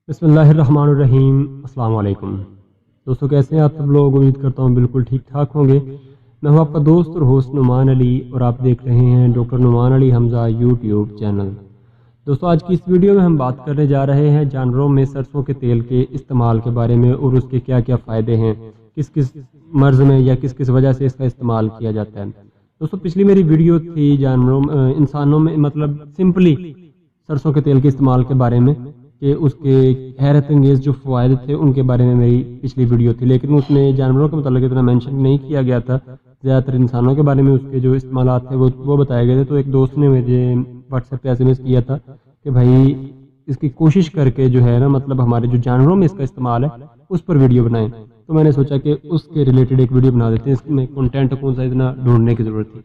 बिस्मिल्लाहिर्रहमानिर्रहीम। अस्सलाम वालेकुम दोस्तों, कैसे हैं आप सब लोग। उम्मीद करता हूँ बिल्कुल ठीक ठाक होंगे। मैं हूँ आपका दोस्त और होस्ट नुमान अली और आप देख रहे हैं doctor Numan Ali Hamza YouTube channel. दोस्तों, आज की इस वीडियो में हम बात करने जा रहे हैं जानवरों में सरसों के तेल के इस्तेमाल के बारे में और उसके क्या क्या फ़ायदे हैं, किस किस मर्ज़ में या किस किस वजह से इसका इस्तेमाल किया जाता है। दोस्तों, पिछली मेरी वीडियो थी जानवरों इंसानों में मतलब सिंपली सरसों के तेल के इस्तेमाल के बारे में कि उसके हैरत अंगेज़ जो फ़वाइद थे उनके बारे में मेरी पिछली वीडियो थी, लेकिन उसमें जानवरों के मतलब इतना मेंशन नहीं किया गया था। ज़्यादातर इंसानों के बारे में उसके जो इस्तेमाल थे वो बताए गए थे। तो एक दोस्त ने मुझे व्हाट्सएप पे SMS किया था कि भाई इसकी कोशिश करके जो है ना मतलब हमारे जो जानवरों में इसका इस्तेमाल है उस पर वीडियो बनाएं। तो मैंने सोचा कि उसके रिलेटेड एक वीडियो बना देते हैं, इसमें कंटेंट कौन सा इतना ढूंढने की ज़रूरत थी।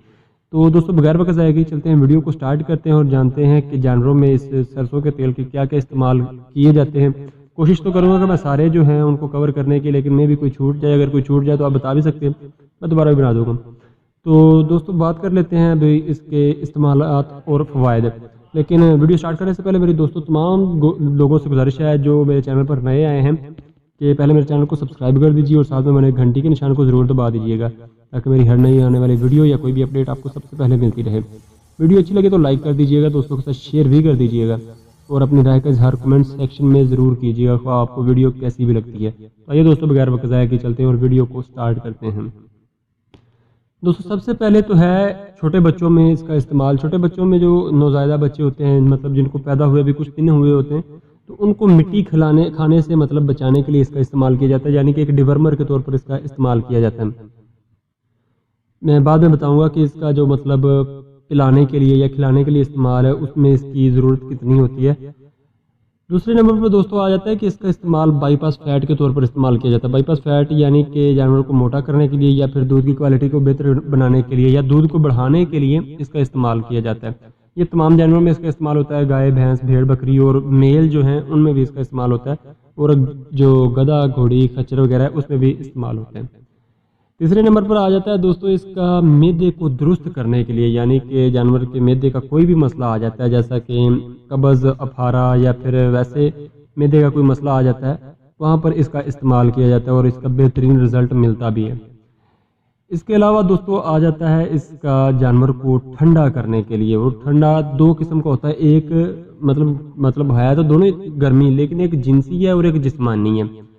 तो दोस्तों, बगैर वक्त ज़ाया किए चलते हैं वीडियो को स्टार्ट करते हैं और जानते हैं कि जानवरों में इस सरसों के तेल के क्या क्या इस्तेमाल किए जाते हैं। कोशिश तो करूँगा कि मैं सारे जो हैं उनको कवर करने की, लेकिन मैं भी कोई छूट जाए, अगर कोई छूट जाए तो आप बता भी सकते हैं, मैं दोबारा भी बना दूँगा। तो दोस्तों, बात कर लेते हैं अभी इसके इस्तेमालात और फ़वाइद। लेकिन वीडियो स्टार्ट करने से पहले मेरी दोस्तों तमाम लोगों से गुजारिश है जो मेरे चैनल पर नए आए हैं कि पहले मेरे चैनल को सब्सक्राइब कर दीजिए और साथ में मैंने घंटी के निशान को ज़रूर दबा दीजिएगा ताकि मेरी हर नई आने वाली वीडियो या कोई भी अपडेट आपको सबसे पहले मिलती रहे। वीडियो अच्छी लगे तो लाइक कर दीजिएगा, दोस्तों के साथ शेयर भी कर दीजिएगा और अपनी राय का इज़हार कमेंट सेक्शन में ज़रूर कीजिएगा कि आपको वीडियो कैसी भी लगती है। तो आइए दोस्तों, बगैर वक्त ज़ाया किए चलते हैं और वीडियो को स्टार्ट करते हैं। दोस्तों, सबसे पहले तो है छोटे बच्चों में इसका इस्तेमाल। छोटे बच्चों में जो नौज़ायदा बच्चे होते हैं मतलब जिनको पैदा हुए भी कुछ दिन हुए होते हैं, तो उनको मिट्टी खाने से मतलब बचाने के लिए इसका इस्तेमाल किया जाता है, यानी कि एक डिवर्मर के तौर पर इसका इस्तेमाल किया जाता है। मैं बाद में बताऊंगा कि इसका जो मतलब पिलाने के लिए या खिलाने के लिए इस्तेमाल है उसमें इसकी ज़रूरत कितनी होती है। दूसरे नंबर पर दोस्तों आ जाता है कि इसका इस्तेमाल बाईपास फैट के तौर पर इस्तेमाल किया जाता है। बाईपास फैट यानी कि जानवर को मोटा करने के लिए या फिर दूध की क्वालिटी को बेहतर बनाने के लिए या दूध को बढ़ाने के लिए इसका इस्तेमाल किया जाता है। ये तमाम जानवरों में इसका इस्तेमाल होता है, गाय, भैंस, भेड़, बकरी और मेल जो हैं उनमें भी इसका इस्तेमाल होता है और जो गधा, घोड़ी, खच्चर वगैरह है उसमें भी इस्तेमाल होता है। तीसरे नंबर पर आ जाता है दोस्तों इसका मैदे को दुरुस्त करने के लिए, यानी कि जानवर के मैदे का कोई भी मसला आ जाता है जैसा कि कब्ज़, अफारा या फिर वैसे मैदे का कोई मसला आ जाता है, वहाँ पर इसका इस्तेमाल किया जाता है और इसका बेहतरीन रिज़ल्ट मिलता भी है। इसके अलावा दोस्तों आ जाता है इसका जानवर को ठंडा करने के लिए। वो ठंडा दो किस्म का होता है, एक मतलब है तो दोनों गर्मी, लेकिन एक जिनसी है और एक जिस्मानी है।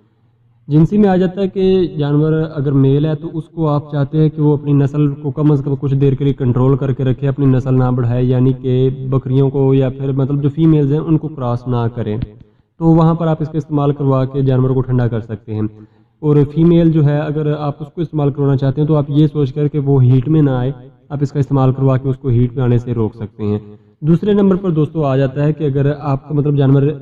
जिनसी में आ जाता है कि जानवर अगर मेल है तो उसको आप चाहते हैं कि वो अपनी नस्ल को कम अज़ कम कुछ देर के लिए कंट्रोल करके रखे, अपनी नस्ल ना बढ़ाए, यानी कि बकरियों को या फिर मतलब जो फीमेल्स हैं उनको क्रॉस ना करें, तो वहाँ पर आप इसका इस्तेमाल करवा के जानवर को ठंडा कर सकते हैं। और फीमेल जो है अगर आप उसको इस्तेमाल करवाना चाहते हैं तो आप ये सोच कर कि वो हीट में ना आए, आप इसका इस्तेमाल करवा के उसको हीट में आने से रोक सकते हैं। दूसरे नंबर पर दोस्तों आ जाता है कि अगर आपका मतलब जानवर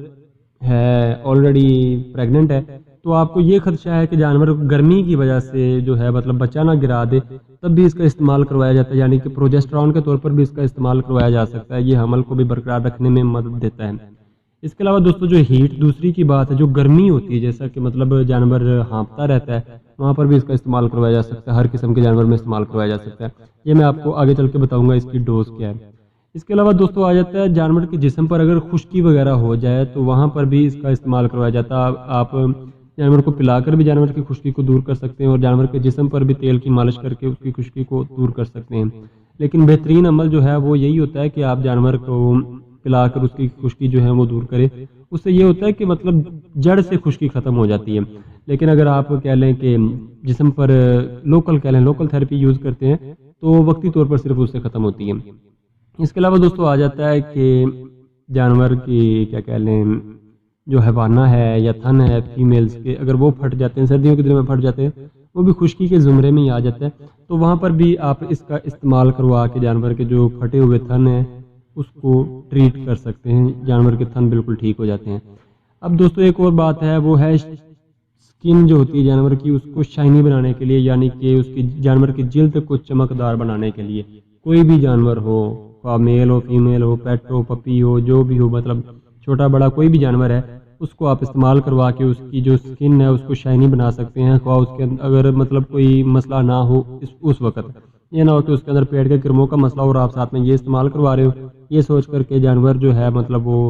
है ऑलरेडी प्रेग्नेंट है तो आपको ये खदशा है कि जानवर गर्मी की वजह से जो है मतलब बच्चा ना गिरा दे, तब भी इसका इस्तेमाल करवाया जाता है, यानी कि प्रोजेस्टेरॉन के तौर पर भी इसका इस्तेमाल करवाया जा सकता है। ये हमल को भी बरकरार रखने में मदद देता है। इसके अलावा दोस्तों जो हीट दूसरी की बात है, जो गर्मी होती है, जैसा कि मतलब जानवर हाँफता रहता है, वहाँ पर भी इसका इस्तेमाल करवाया जा सकता है। हर किस्म के जानवर में इस्तेमाल करवाया जा सकता है। ये मैं आपको आगे चल के बताऊँगा इसकी डोज क्या है। इसके अलावा दोस्तों आ जाता है जानवर के जिस्म पर अगर खुश्की वगैरह हो जाए तो वहाँ पर भी इसका इस्तेमाल करवाया जाता है। आप जानवर को पिलाकर भी जानवर की खुश्की को दूर कर सकते हैं और जानवर के जिस्म पर भी तेल की मालिश करके उसकी खुश्की को दूर कर सकते हैं। लेकिन बेहतरीन अमल जो है वो यही होता है कि आप जानवर को पिलाकर उसकी खुश्की जो है वो दूर करें। उससे ये होता है कि मतलब जड़ से खुश्की ख़त्म हो जाती है। लेकिन अगर आप कह लें कि जिस्म पर लोकल थेरेपी यूज़ करते हैं तो वक्ती तौर पर सिर्फ उससे ख़त्म होती है। इसके अलावा दोस्तों आ जाता है कि जानवर की क्या कह लें जो हैवाना है या थन है फीमेल्स के, अगर वो फट जाते हैं, सर्दियों के दिन में फट जाते हैं, वो भी खुश्की के ज़ुमरे में ही आ जाता है, तो वहाँ पर भी आप इसका इस्तेमाल करवा के जानवर के जो फटे हुए थन हैं उसको ट्रीट कर सकते हैं। जानवर के थन बिल्कुल ठीक हो जाते हैं। अब दोस्तों एक और बात है, वो है स्किन जो होती है जानवर की, उसको शाइनी बनाने के लिए, यानी कि उसकी जानवर की जिल्द को चमकदार बनाने के लिए। कोई भी जानवर हो, मेल हो, फीमेल हो, पेट हो, पपी हो, जो भी हो, मतलब छोटा बड़ा कोई भी जानवर है, उसको आप इस्तेमाल करवा के उसकी जो स्किन है उसको शाइनी बना सकते हैं। उसके अगर मतलब कोई मसला ना हो उस वक्त, ये ना हो कि उसके अंदर पेट के किरमों का मसला हो और आप साथ में ये इस्तेमाल करवा रहे हो, ये सोच करके जानवर जो है मतलब वो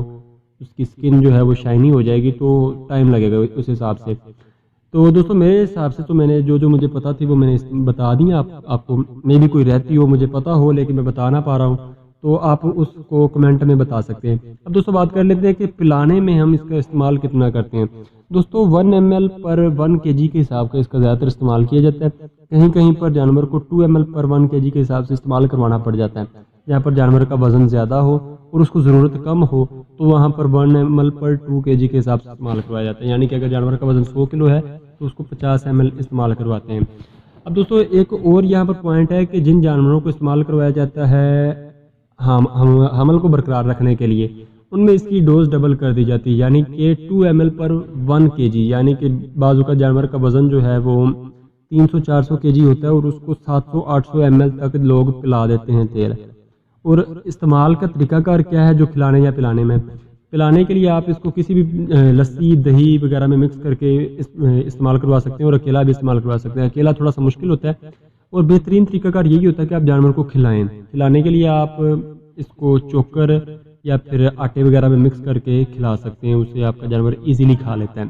اس کی سکن جو ہے وہ شائنی ہو جائے گی، تو ٹائم لگے گا اس حساب سے۔ تو دوستوں میرے حساب سے تو میں نے جو مجھے پتا تھی وہ میں نے بتا دی آپ کو، میں بھی کوئی رہتی ہو مجھے پتا ہو لیکن میں بتا نہ پا رہا ہوں، تو آپ اس کو کمنٹ میں بتا سکتے ہیں۔ اب دوستوں بات کر لیتے ہیں کہ پلانے میں ہم اس کا استعمال کتنا کرتے ہیں۔ دوستوں 1 ml پر 1 kg کے حساب کا اس کا زیادہ تر استعمال کیا جاتا ہے۔ کہیں کہیں پر جانور کو 2 ml پر 1 kg کے حساب سے استعمال کروانا پڑ جاتا ہے۔ جہاں پر جانور کا وزن زیادہ ہو اور اس کو ضرورت کم ہو تو وہاں پر 1 ml پر 2 kg کے حساب سے استعمال کروایا جاتا ہے، یعنی کہ اگر جانور کا وزن 100 کلو ہے تو اس کو 50 ml استعمال کرواتے ہیں۔ اب دوستوں ایک اور یہاں پر پوائنٹ ہے کہ جن جانوروں کو استعمال کروایا جاتا ہے حمل کو برقرار رکھنے کے لیے، ان میں اس کی ڈوز ڈبل کر دی جاتی ہے، یعنی کہ 2 ml پر 1 kg، یعنی کہ بعضوں کا جانور کا وزن جو ہے وہ 300-400 kg ہوتا ہے اور اس کو 700-800 ml تک لوگ پلا دیتے ہیں تیل۔ اور استعمال کا طریقہ کار کیا ہے جو کھلانے یا پلانے میں؟ پلانے کے لیے آپ اس کو کسی بھی لسی دہی وغیرہ میں مکس کر کے استعمال کروا سکتے ہیں، اور اکیلا بھی استعمال کروا سکتے ہیں۔ اکیلا تھوڑا سا مشکل ہوتا ہے، اور بہترین طریقہ کار یہی ہوتا ہے کہ آپ جانور کو کھلائیں۔ کھلانے کے لیے آپ اس کو چوکر یا پھر آٹے وغیرہ میں مکس کر کے کھلا سکتے ہیں، اسے آپ کا جانور ایزیلی کھا لیتا ہے۔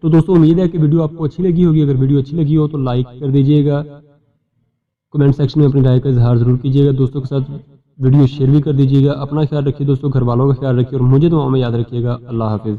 تو دوستوں امید ہے کہ ویڈیو آپ کو اچھی لگی ہوگی۔ اگر ویڈیو اچھی لگی ہو تو لائک کر دیجیے گا، کمنٹ سیکشن میں اپنی رائے کا اظہار ضرور کیجیے گا، دوستوں کے ساتھ ویڈیو شیئر بھی کر دیجیے گا۔ اپنا خیال رکھیے دوستوں، گھر والوں کا خیال رکھیے، اور مجھے دعاؤں میں یاد رکھیے گا۔ اللہ حافظ۔